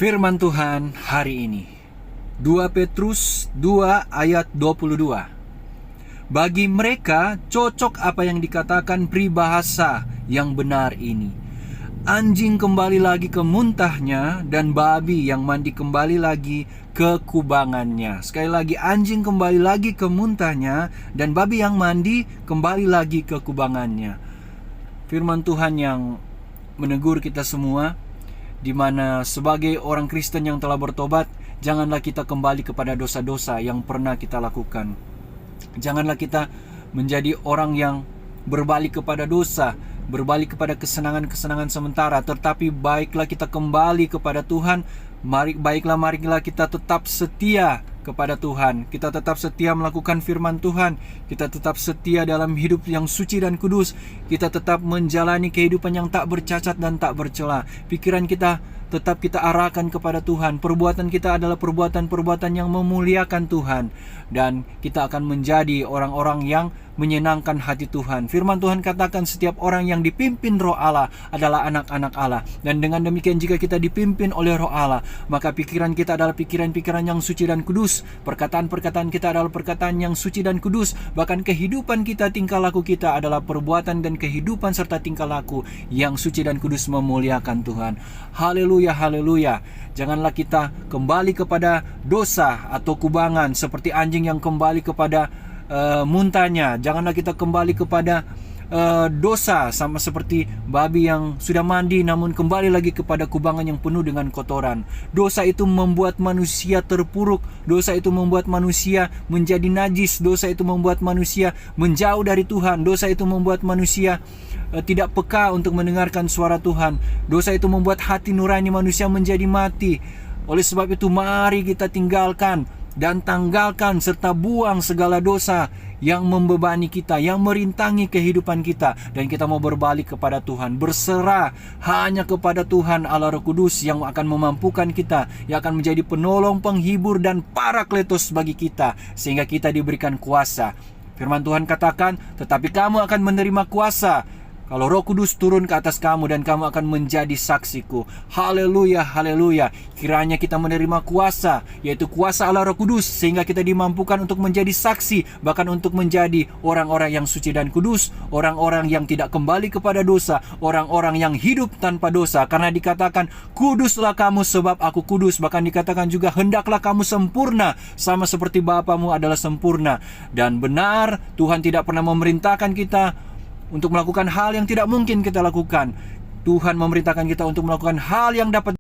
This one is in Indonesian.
Firman Tuhan hari ini 2 Petrus 2 ayat 22. Bagi mereka cocok apa yang dikatakan peribahasa yang benar ini. Anjing kembali lagi ke muntahnya, dan babi yang mandi kembali lagi ke kubangannya. Sekali lagi, anjing kembali lagi ke muntahnya, dan babi yang mandi kembali lagi ke kubangannya. Firman Tuhan yang menegur kita semua, di mana sebagai orang Kristen yang telah bertobat, janganlah kita kembali kepada dosa-dosa yang pernah kita lakukan. Janganlah kita menjadi orang yang berbalik kepada dosa, berbalik kepada kesenangan-kesenangan sementara, tetapi baiklah kita kembali kepada Tuhan. Marilah kita tetap setia kepada Tuhan. Kita tetap setia melakukan firman Tuhan. Kita tetap setia dalam hidup yang suci dan kudus. Kita tetap menjalani kehidupan yang tak bercacat dan tak bercela. Pikiran kita tetap kita arahkan kepada Tuhan. Perbuatan kita adalah perbuatan-perbuatan yang memuliakan Tuhan, dan kita akan menjadi orang-orang yang menyenangkan hati Tuhan. Firman Tuhan katakan setiap orang yang dipimpin Roh Allah adalah anak-anak Allah. Dan dengan demikian, jika kita dipimpin oleh Roh Allah, maka pikiran kita adalah pikiran-pikiran yang suci dan kudus. Perkataan-perkataan kita adalah perkataan yang suci dan kudus. Bahkan kehidupan kita, tingkah laku kita adalah perbuatan dan kehidupan serta tingkah laku yang suci dan kudus memuliakan Tuhan. Haleluya, haleluya. Janganlah kita kembali kepada dosa atau kubangan seperti anjing yang kembali kepada muntahnya. Janganlah kita kembali kepada dosa sama seperti babi yang sudah mandi namun kembali lagi kepada kubangan yang penuh dengan kotoran. Dosa itu membuat manusia terpuruk. Dosa itu membuat manusia menjadi najis. Dosa itu membuat manusia menjauh dari Tuhan. Dosa itu membuat manusia tidak peka untuk mendengarkan suara Tuhan. Dosa itu membuat hati nurani manusia menjadi mati. Oleh sebab itu, mari kita tinggalkan dan tanggalkan serta buang segala dosa yang membebani kita, yang merintangi kehidupan kita, dan kita mau berbalik kepada Tuhan, berserah hanya kepada Tuhan Allah Roh Kudus yang akan memampukan kita, yang akan menjadi penolong, penghibur, dan parakletos bagi kita, sehingga kita diberikan kuasa. Firman Tuhan katakan, tetapi kamu akan menerima kuasa kalau Roh Kudus turun ke atas kamu, dan kamu akan menjadi saksiku. Haleluya, haleluya. Kiranya kita menerima kuasa, yaitu kuasa Allah Roh Kudus, sehingga kita dimampukan untuk menjadi saksi, bahkan untuk menjadi orang-orang yang suci dan kudus, orang-orang yang tidak kembali kepada dosa, orang-orang yang hidup tanpa dosa. Karena dikatakan, kuduslah kamu sebab aku kudus. Bahkan dikatakan juga, hendaklah kamu sempurna sama seperti Bapamu adalah sempurna. Dan benar, Tuhan tidak pernah memerintahkan kita untuk melakukan hal yang tidak mungkin kita lakukan. Tuhan memerintahkan kita untuk melakukan hal yang dapat